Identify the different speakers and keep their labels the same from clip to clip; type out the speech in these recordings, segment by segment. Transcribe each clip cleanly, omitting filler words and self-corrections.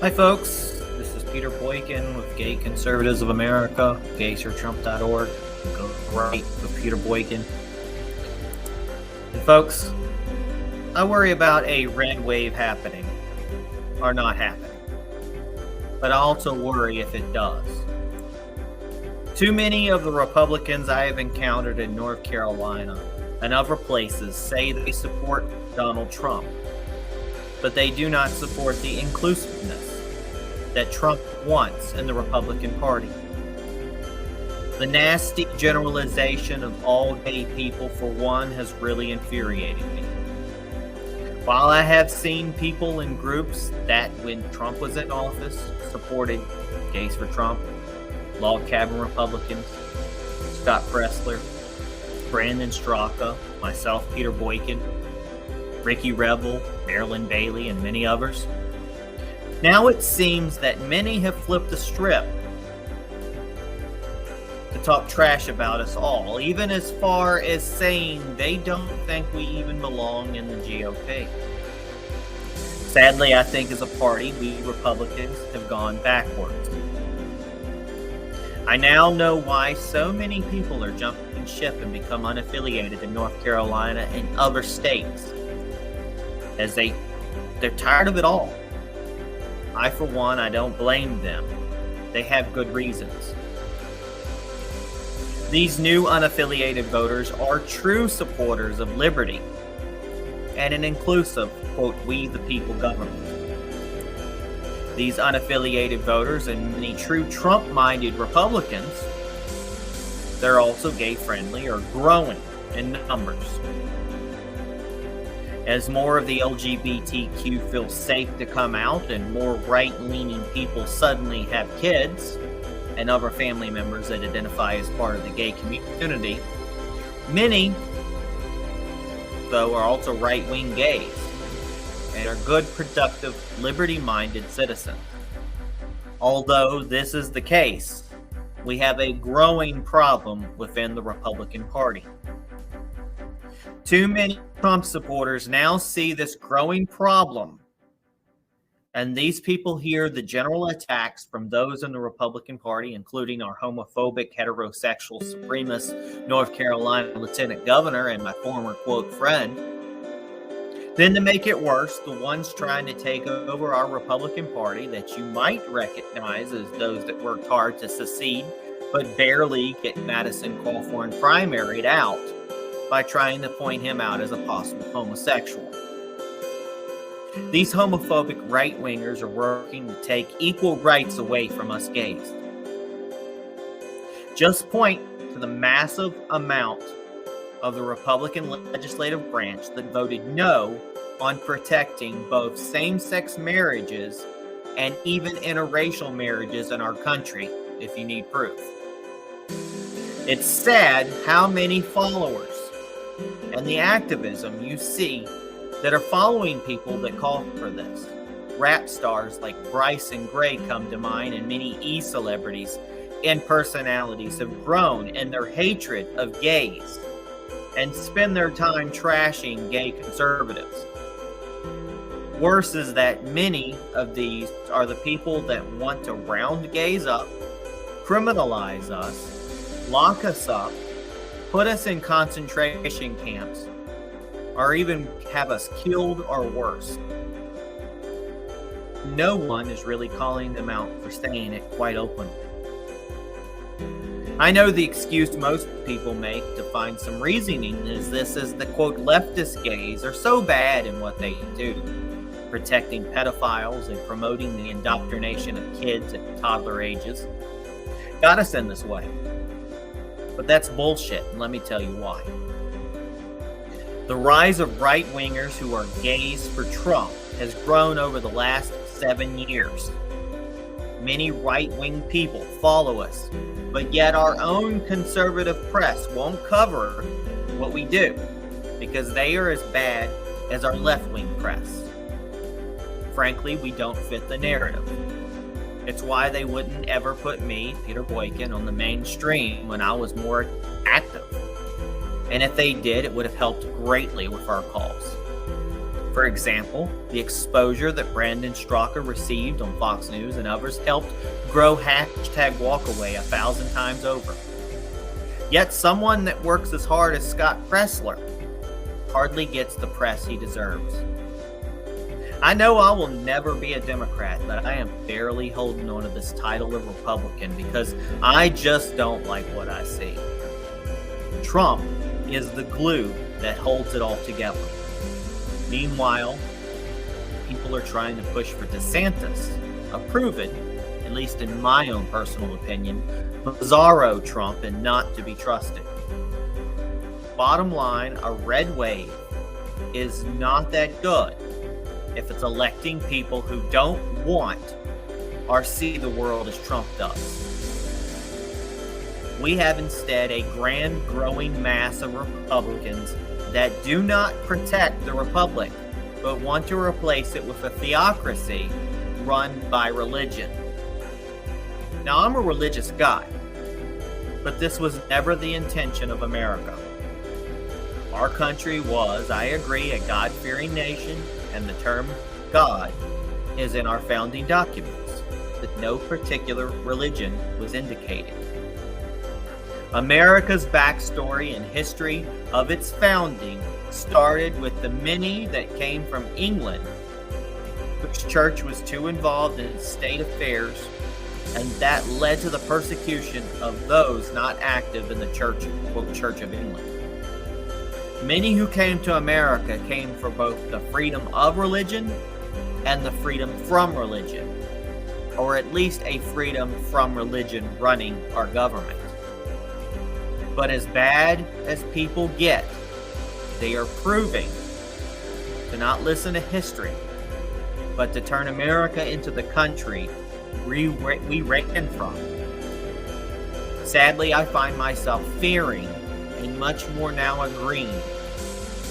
Speaker 1: Hi, folks. This is Peter Boykin with Gay Conservatives of America, gaysfortrump.org. Go right with Peter Boykin. And folks, I worry about a red wave happening or not happening, but I also worry if it does. Too many of the Republicans I have encountered in North Carolina and other places say they support Donald Trump, but they do not support the inclusiveness that Trump wants in the Republican Party. The nasty generalization of all gay people, for one, has really infuriated me. While I have seen people in groups that, when Trump was in office, supported Gays for Trump, Log Cabin Republicans, Scott Pressler, Brandon Straka, myself, Peter Boykin, Ricky Rebel, Marilyn Bailey, and many others, now it seems that many have flipped the script to talk trash about us all, even as far as saying they don't think we even belong in the GOP. Sadly, I think as a party, we Republicans have gone backwards. I now know why so many people are jumping ship and become unaffiliated in North Carolina and other states, as they're tired of it all. I, for one, I don't blame them. They have good reasons. These new unaffiliated voters are true supporters of liberty and an inclusive, quote, we the people government. These unaffiliated voters and many true Trump-minded Republicans, they're also gay-friendly, are growing in numbers. As more of the LGBTQ feel safe to come out and more right-leaning people suddenly have kids and other family members that identify as part of the gay community, many, though, are also right-wing gays and are good, productive, liberty-minded citizens. Although this is the case, we have a growing problem within the Republican Party. Too many Trump supporters now see this growing problem, and these people hear the general attacks from those in the Republican Party, including our homophobic, heterosexual, supremacist North Carolina Lieutenant Governor and my former, quote, friend. Then to make it worse, the ones trying to take over our Republican Party that you might recognize as those that worked hard to secede, but barely get Madison Cawthorn primaried out by trying to point him out as a possible homosexual. These homophobic right-wingers are working to take equal rights away from us gays. Just point to the massive amount of the Republican legislative branch that voted no on protecting both same-sex marriages and even interracial marriages in our country, if you need proof. It's sad how many followers and the activism you see that are following people that call for this. Rap stars like Bryson Gray come to mind, and many e-celebrities and personalities have grown in their hatred of gays and spend their time trashing gay conservatives. Worse is that many of these are the people that want to round gays up, criminalize us, lock us up, put us in concentration camps, or even have us killed or worse. No one is really calling them out for saying it quite openly. I know the excuse most people make to find some reasoning is this is the, quote, leftist gays are so bad in what they do, protecting pedophiles and promoting the indoctrination of kids at toddler ages. Got us in this way. But that's bullshit, and let me tell you why. The rise of right-wingers who are gays for Trump has grown over the last 7 years. Many right-wing people follow us, but yet our own conservative press won't cover what we do because they are as bad as our left-wing press. Frankly, we don't fit the narrative. It's why they wouldn't ever put me, Peter Boykin, on the mainstream when I was more active. And if they did, it would have helped greatly with our cause. For example, the exposure that Brandon Straka received on Fox News and others helped grow #walkaway 1,000 times over. Yet someone that works as hard as Scott Presler hardly gets the press he deserves. I know I will never be a Democrat, but I am barely holding on to this title of Republican because I just don't like what I see. Trump is the glue that holds it all together. Meanwhile, people are trying to push for DeSantis, a proven, at least in my own personal opinion, bizarro Trump and not to be trusted. Bottom line, a red wave is not that good if it's electing people who don't want or see the world as Trump does. We have instead a grand growing mass of Republicans that do not protect the republic, but want to replace it with a theocracy run by religion. Now, I'm a religious guy, but this was never the intention of America. Our country was, I agree, a God-fearing nation, and the term God is in our founding documents, but no particular religion was indicated. America's backstory and history of its founding started with the many that came from England, which church was too involved in state affairs, and that led to the persecution of those not active in the church, quote, Church of England. Many who came to America came for both the freedom of religion and the freedom from religion, or at least a freedom from religion running our government. But as bad as people get, they are proving to not listen to history, but to turn America into the country we ran from. Sadly, I find myself fearing and much more now agreeing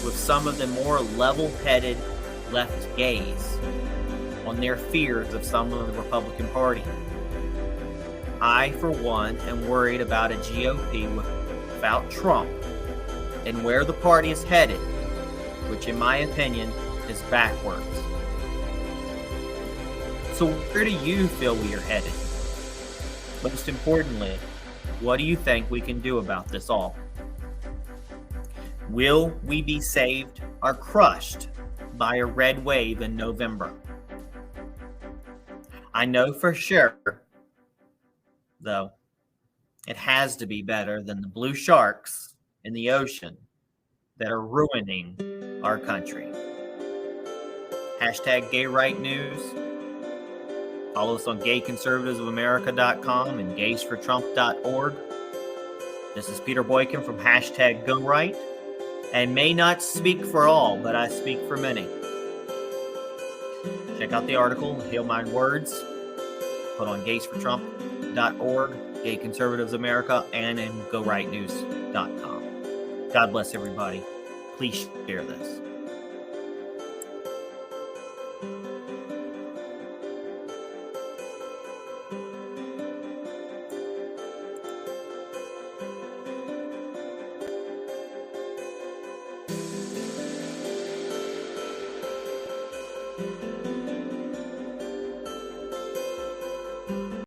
Speaker 1: with some of the more level-headed left gays on their fears of some of the Republican Party. I, for one, am worried about a GOP without Trump and where the party is headed, which in my opinion is backwards. So where do you feel we are headed? Most importantly, what do you think we can do about this all? Will we be saved or crushed by a red wave in November? I know for sure, though, it has to be better than the blue sharks in the ocean that are ruining our country. Hashtag Gay Right News. Follow us on gayconservativesofamerica.com and gaysfortrump.org. This is Peter Boykin from hashtag Go Right. And may not speak for all, but I speak for many. Check out the article, Heal My Words, put on gaysfortrump.org, Gay Conservatives America, and in gorightnews.com. God bless everybody. Please share this.
Speaker 2: Thank you.